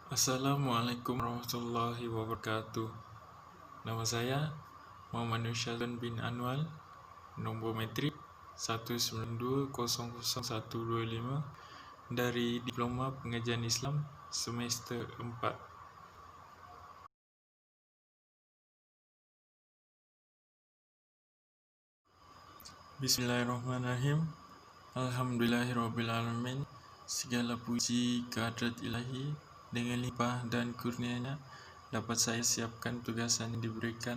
Assalamualaikum warahmatullahi wabarakatuh. Nama saya Muhammad Nursyadon bin Anwal, nomor metrik 192000125 dari Diploma Pengajian Islam semester 4. Bismillahirrahmanirrahim. Alhamdulillahirrabbilalamin. Segala puji kehadrat ilahi, dengan limpah dan kurnianya dapat saya siapkan tugasan yang diberikan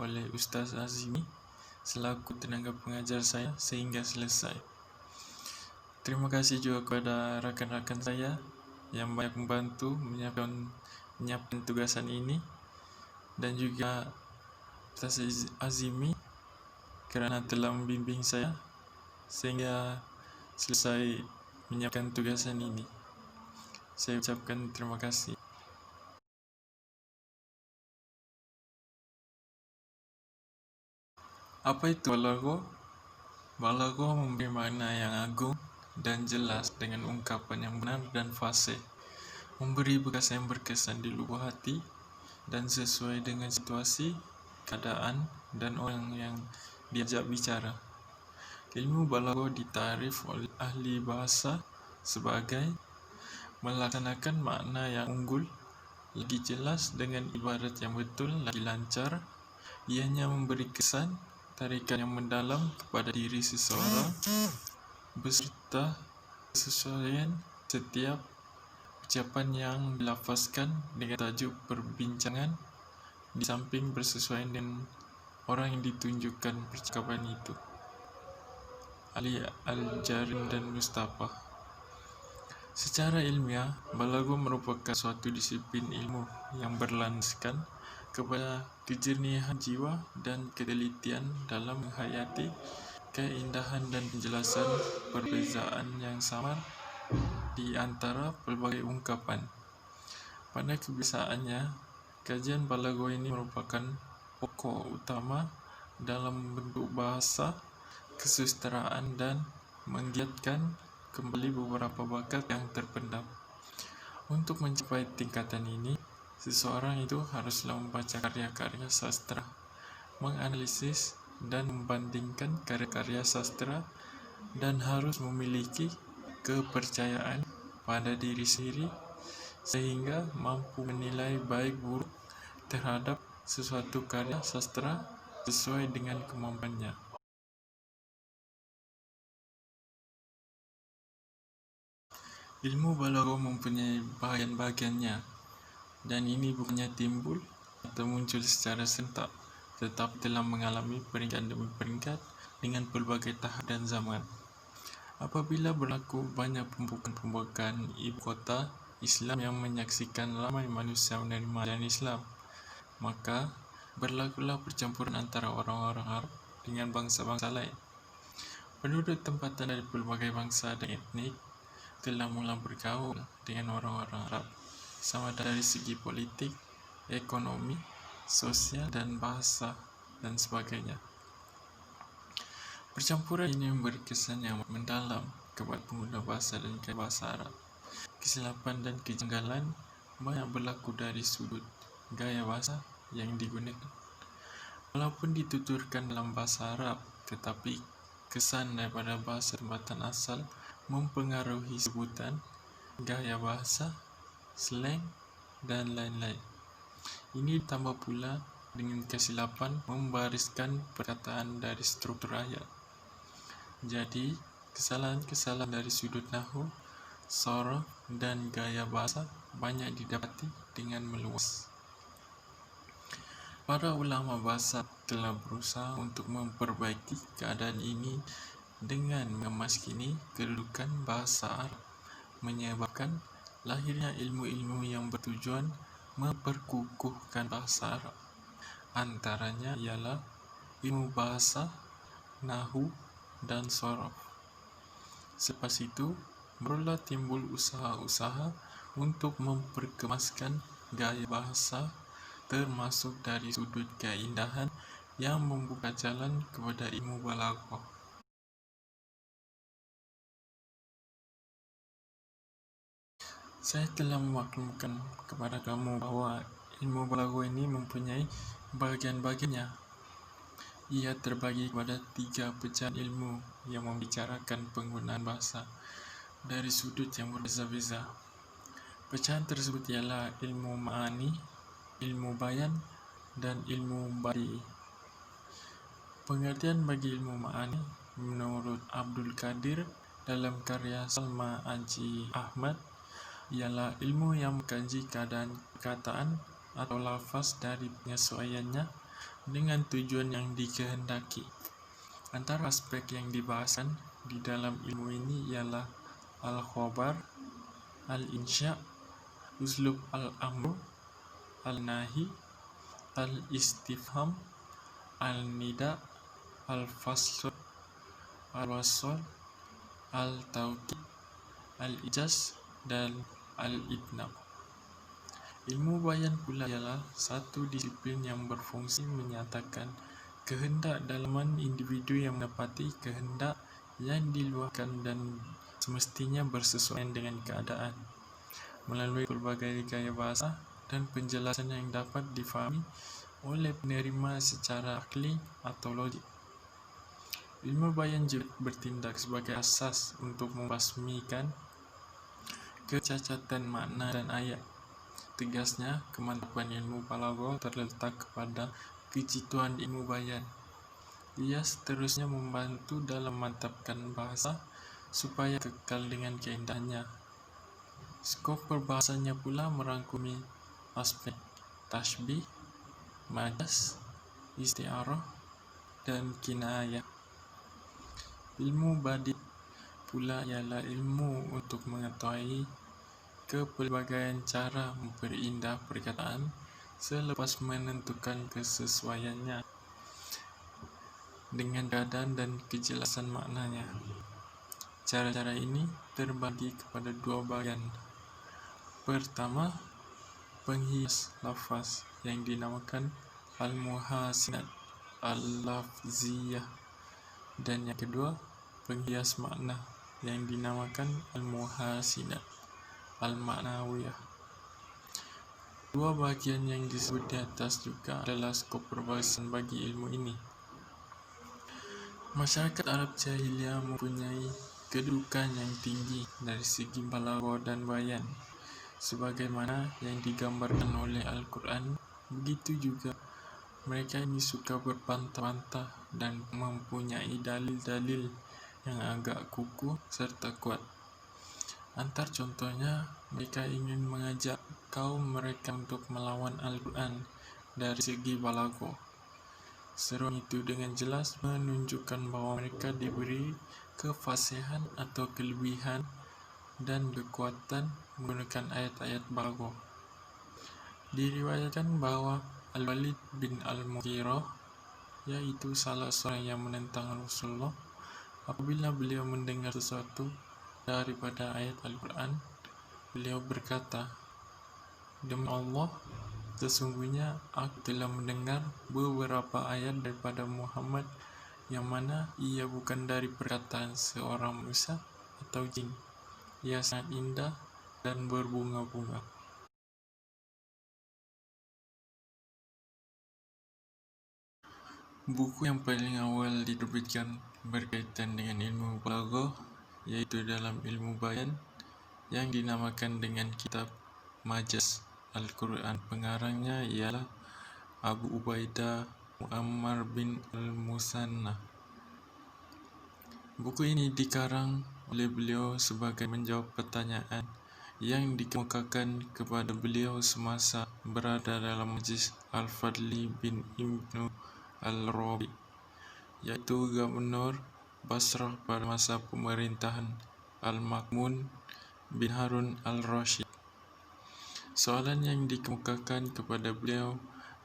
oleh Ustaz Azimi selaku tenaga pengajar saya sehingga selesai. Terima kasih juga kepada rakan-rakan saya yang banyak membantu menyiapkan tugasan ini, dan juga Ustaz Azimi kerana telah membimbing saya sehingga selesai menyiapkan tugasan ini. Saya ucapkan terima kasih. Apa itu balaghah? Balaghah memberi makna yang agung dan jelas dengan ungkapan yang benar dan fasih, memberi bekas yang berkesan di lubuk hati dan sesuai dengan situasi, keadaan, dan orang yang diajak bicara. Ilmu balaghah ditarif oleh ahli bahasa sebagai melaksanakan makna yang unggul, lagi jelas dengan ibarat yang betul, lagi lancar. Ianya memberi kesan, tarikan yang mendalam kepada diri seseorang beserta kesesuaian setiap ucapan yang dilafazkan dengan tajuk perbincangan, di samping bersesuaian dengan orang yang ditunjukkan percakapan itu. Ali Al-Jarim dan Mustafa. Secara ilmiah, balaghah merupakan suatu disiplin ilmu yang berlandaskan kepada kejernihan jiwa dan ketelitian dalam menghayati keindahan dan penjelasan perbezaan yang samar di antara pelbagai ungkapan. Pada kebiasaannya, kajian balaghah ini merupakan pokok utama dalam bentuk bahasa kesusastraan dan menggiatkan kembali beberapa bakat yang terpendam. Untuk mencapai tingkatan ini, seseorang itu haruslah membaca karya-karya sastra, menganalisis dan membandingkan karya-karya sastra, dan harus memiliki kepercayaan pada diri sendiri sehingga mampu menilai baik buruk terhadap sesuatu karya sastra sesuai dengan kemampuannya. Ilmu balaghah mempunyai bahagian-bahagiannya, dan ini bukannya timbul atau muncul secara serentak, tetapi telah mengalami peringkat demi peringkat dengan pelbagai tahap dan zaman. Apabila berlaku banyak pembukaan ibu kota Islam yang menyaksikan ramai manusia menerima ajaran Islam, maka berlakulah percampuran antara orang-orang Arab dengan bangsa-bangsa lain. Penduduk tempatan dari pelbagai bangsa dan etnik telah mula bergaul dengan orang-orang Arab, sama dari segi politik, ekonomi, sosial, dan bahasa, dan sebagainya. Percampuran ini memberi kesan yang mendalam kepada pengguna bahasa dan gaya bahasa Arab. Kesilapan dan kejanggalan banyak berlaku dari sudut gaya bahasa yang digunakan. Walaupun dituturkan dalam bahasa Arab, tetapi kesan daripada bahasa tempatan asal mempengaruhi sebutan, gaya bahasa, slang, dan lain-lain. Ini ditambah pula dengan kesilapan membariskan perkataan dari struktur ayat. Jadi, kesalahan-kesalahan dari sudut nahwu, sorof, dan gaya bahasa banyak didapati dengan meluas. Para ulama bahasa telah berusaha untuk memperbaiki keadaan ini dengan memaskini kedudukan bahasa Arab, menyebabkan lahirnya ilmu-ilmu yang bertujuan memperkukuhkan bahasa Arab. Antaranya ialah ilmu bahasa, nahwu, dan sorof. Selepas itu, barulah timbul usaha-usaha untuk memperkemaskan gaya bahasa, termasuk dari sudut keindahan yang membuka jalan kepada ilmu balaghah. Saya telah memaklumkan kepada kamu bahwa ilmu balaghah ini mempunyai bagian-bagiannya. Ia terbagi kepada 3 pecahan ilmu yang membicarakan penggunaan bahasa dari sudut yang berbeza-beza. Pecahan tersebut ialah ilmu ma'ani, ilmu bayan, dan ilmu badi'. Pengertian bagi ilmu ma'ani menurut Abdul Qadir dalam karya Salma Haji Ahmad ialah ilmu yang mengkaji keadaan perkataan atau lafaz dari penyesuaiannya dengan tujuan yang dikehendaki. Antara aspek yang dibahasan di dalam ilmu ini ialah al-khobar, al-insya, uslub al-amr, al-nahi, al-istifham, al-nida, al-fasl, al-wasl, al-tawkid, al-ijaz, dan al-idnab. Ilmu bayan pula ialah satu disiplin yang berfungsi menyatakan kehendak dalaman individu yang mendapati kehendak yang diluahkan dan semestinya bersesuaian dengan keadaan melalui berbagai gaya bahasa dan penjelasan yang dapat difahami oleh penerima secara akli atau logik. Ilmu bayan juga bertindak sebagai asas untuk membasmikan kecacatan makna dan ayat. Tegasnya, kemantapan ilmu balaghah terletak pada kejituan ilmu bayan. Ia seterusnya membantu dalam memantapkan bahasa supaya kekal dengan keindahannya. Skop perbahasannya pula merangkumi aspek tashbih, majaz, isti'arah, dan kinayah. Ilmu badi' pula ialah ilmu untuk mengetahui kepelbagaian cara memperindah perkataan selepas menentukan kesesuaiannya dengan keadaan dan kejelasan maknanya. Cara-cara ini terbagi kepada 2 bagian. Pertama, penghias lafaz yang dinamakan al-muhasinat al-lafziyah, dan yang kedua, penghias makna yang dinamakan al-muhasinat al-ma'nawiyah. 2 bagian yang disebut di atas juga adalah skop perbahasan bagi ilmu ini. Masyarakat Arab jahiliyah mempunyai kedudukan yang tinggi dari segi balaghah dan bayan. Sebagaimana yang digambarkan oleh Al-Quran, begitu juga mereka ini suka berbantah-bantah dan mempunyai dalil-dalil yang agak kukuh serta kuat. Antar contohnya, mereka ingin mengajak kaum mereka untuk melawan Al-Quran dari segi balaghah. Seru itu dengan jelas menunjukkan bahwa mereka diberi kefasihan atau kelebihan dan kekuatan menggunakan ayat-ayat balaghah. Diriwayatkan bahwa Al-Walid bin Al-Mughirah, yaitu salah seorang yang menentang Rasulullah, apabila beliau mendengar sesuatu daripada ayat Al-Quran, beliau berkata, "Demi Allah, sesungguhnya aku telah mendengar beberapa ayat daripada Muhammad yang mana ia bukan dari perkataan seorang manusia atau jin. Ia sangat indah dan berbunga-bunga." Buku yang paling awal diterbitkan berkaitan dengan ilmu balaghah yaitu dalam ilmu bayan yang dinamakan dengan kitab Majaz Al-Quran. Pengarangnya ialah Abu Ubaidah Muammar bin Al-Musanna. Buku ini dikarang oleh beliau sebagai menjawab pertanyaan yang dikemukakan kepada beliau semasa berada dalam majlis Al-Fadli bin Ibnu Al-Rabi, yaitu Gubernur Basrah pada masa pemerintahan Al-Ma'mun bin Harun Al-Rashid. Soalan yang dikemukakan kepada beliau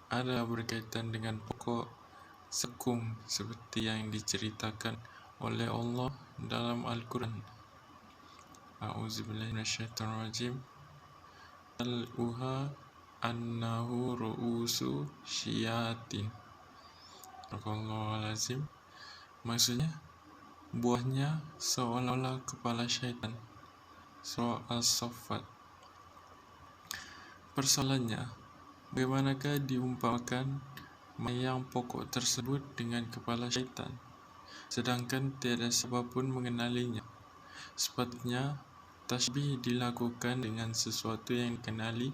adalah berkaitan dengan pokok sekum seperti yang diceritakan oleh Allah dalam Al-Quran. A'udzubillahi minasyaitonirrajim. Al-uha annahu ru'usu syayatin. Astagfirullahaladzim. Maksudnya, buahnya seolah-olah kepala syaitan. Surah As-Saffat Persoalannya, bagaimanakah diumpamakan mayang pokok tersebut dengan kepala syaitan, sedangkan tiada siapapun mengenalinya? Sepatutnya, tasbih dilakukan dengan sesuatu yang dikenali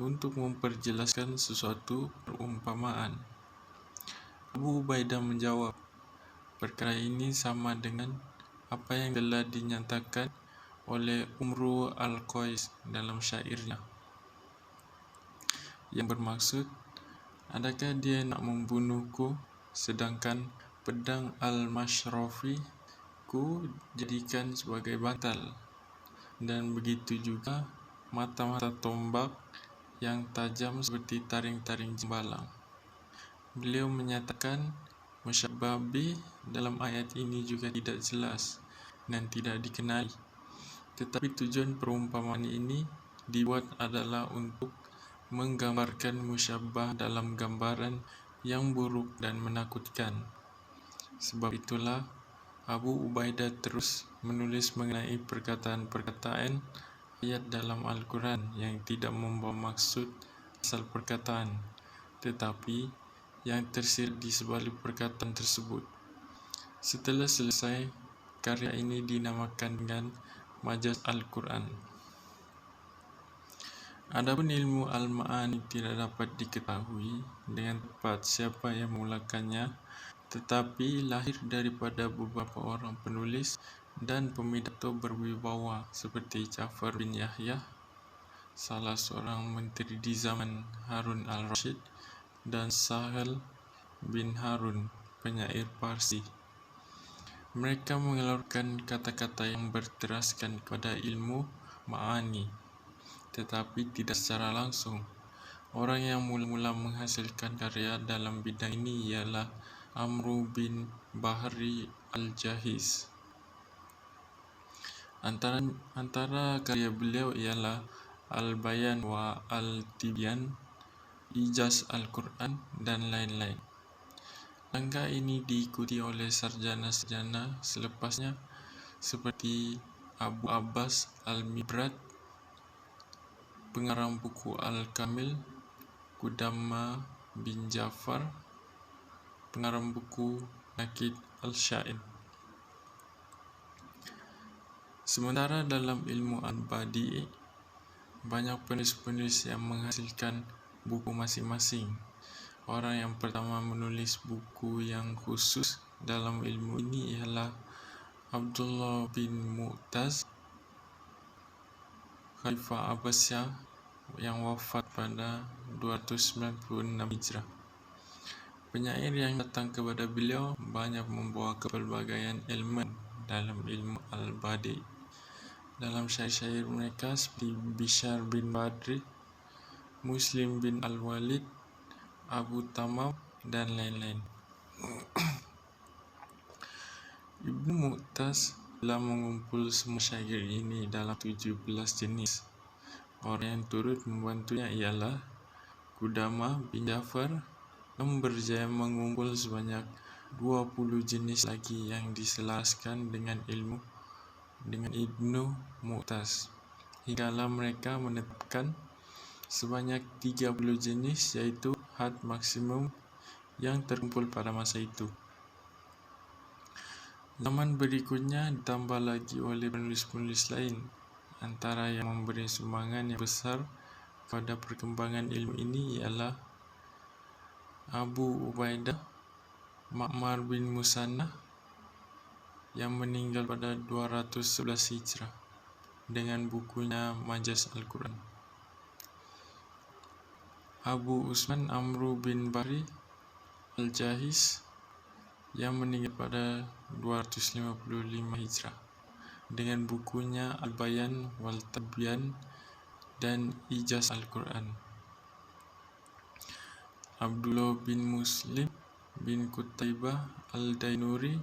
untuk memperjelaskan sesuatu perumpamaan. Abu Ubaidah menjawab, perkara ini sama dengan apa yang telah dinyatakan oleh Umru Al-Qais dalam syairnya, yang bermaksud, adakah dia nak membunuhku, sedangkan pedang Al-Mashrafi ku jadikan sebagai bantal, dan begitu juga mata-mata tombak yang tajam seperti taring-taring jembalang. Beliau menyatakan musyabbah bih dalam ayat ini juga tidak jelas dan tidak dikenali, tetapi tujuan perumpamaan ini dibuat adalah untuk menggambarkan musyabbah dalam gambaran yang buruk dan menakutkan. Sebab itulah Abu Ubaidah terus menulis mengenai perkataan-perkataan ayat dalam Al-Quran yang tidak membawa maksud asal perkataan, tetapi yang tersirat di sebalik perkataan tersebut. Setelah selesai, karya ini dinamakan dengan Majaz Al-Quran. Adapun ilmu Al-Ma'ani tidak dapat diketahui dengan tepat siapa yang memulakannya, tetapi lahir daripada beberapa orang penulis dan pemidato berwibawa seperti Ja'far bin Yahya, salah seorang menteri di zaman Harun al-Rashid, dan Sahal bin Harun, penyair Parsi. Mereka mengeluarkan kata-kata yang berteraskan kepada ilmu ma'ani, tetapi tidak secara langsung. Orang yang mula-mula menghasilkan karya dalam bidang ini ialah Amru bin Bahri al-Jahiz. Antara karya beliau ialah Al-Bayan wa Al-Tibyan, Ijaz Al-Quran, dan lain-lain. Langkah ini diikuti oleh sarjana-sarjana selepasnya seperti Abu Abbas Al-Mibrad, pengarang buku Al-Kamil, Qudama bin Ja'far, pengarang buku Nakid Al-Syair. Sementara dalam ilmu Al-Badi', banyak penulis-penulis yang menghasilkan buku masing-masing. Orang yang pertama menulis buku yang khusus dalam ilmu ini ialah Abdullah bin Mu'taz, Khalifah Abbasiyah yang wafat pada 296 Hijrah. Penyair yang datang kepada beliau banyak membawa kepelbagaian elemen dalam ilmu Al-Badi'. Dalam syair-syair mereka seperti Bishr bin Badri, Muslim bin Al-Walid, Abu Tamam, dan lain-lain. Ibnu Mu'taz telah mengumpul semua syair ini dalam 17 jenis. Orang yang turut membantunya ialah Qudama bin Ja'far, yang berjaya mengumpul sebanyak 20 jenis lagi yang diselaraskan dengan Ibnu Mu'taz. Hinggalah mereka menetapkan sebanyak 30 jenis, yaitu had maksimum yang terkumpul pada masa itu. Zaman berikutnya ditambah lagi oleh penulis-penulis lain. Antara yang memberi sumbangan yang besar pada perkembangan ilmu ini ialah Abu Ubaidah Ma'mar bin Musanna, yang meninggal pada 211 Hijrah dengan bukunya Majaz Al-Quran. Abu Usman Amru bin Bahri al-Jahiz, yang meninggal pada 255 Hijrah dengan bukunya Al-Bayan wal Tibyan dan Ijaz Al-Quran. Abdullah bin Muslim bin Qutaibah al-Dainuri,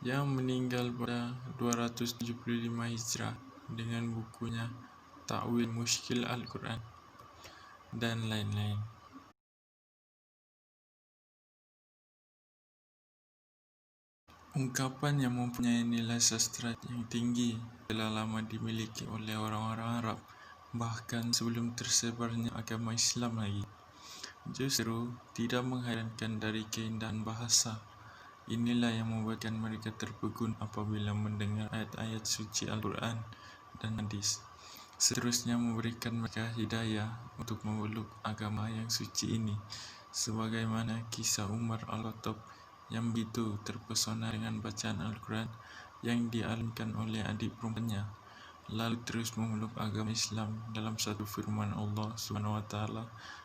yang meninggal pada 275 Hijrah dengan bukunya Ta'wil Mushkil Al-Quran, dan lain-lain. Ungkapan yang mempunyai nilai sastra yang tinggi telah lama dimiliki oleh orang-orang Arab, bahkan sebelum tersebarnya agama Islam lagi. Justru tidak mengherankan dari keindahan bahasa. Inilah yang membuatkan mereka terpegun apabila mendengar ayat-ayat suci Al-Quran dan hadis. Seterusnya memberikan mereka hidayah untuk memeluk agama yang suci ini, sebagaimana kisah Umar Al-Khattab yang begitu terpesona dengan bacaan Al-Quran yang dialimkan oleh adik perempuannya, lalu terus memeluk agama Islam dalam satu firman Allah SWT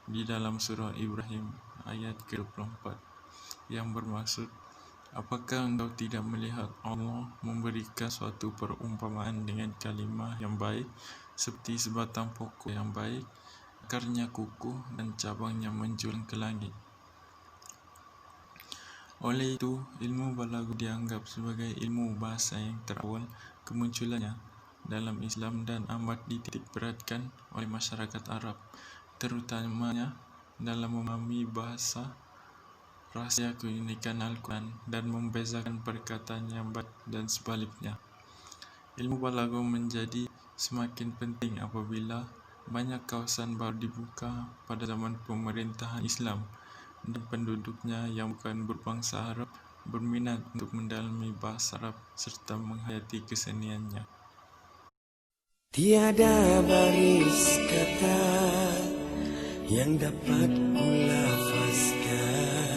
di dalam surah Ibrahim ayat ke-24 yang bermaksud, apakah engkau tidak melihat Allah memberikan suatu perumpamaan dengan kalimah yang baik seperti sebatang pokok yang baik, akarnya kukuh dan cabangnya menjulang ke langit. Oleh itu, ilmu balaghah dianggap sebagai ilmu bahasa yang terawal kemunculannya dalam Islam dan amat dititik beratkan oleh masyarakat Arab, terutamanya dalam memahami bahasa, rahasia keunikan Al-Quran, dan membezakan perkataan yang baik dan sebaliknya. Ilmu balaghah menjadi semakin penting apabila banyak kawasan baru dibuka pada zaman pemerintahan Islam, dan penduduknya yang bukan berbangsa Arab berminat untuk mendalami bahasa Arab serta menghayati keseniannya. Tiada baris kata yang dapat kulafazkan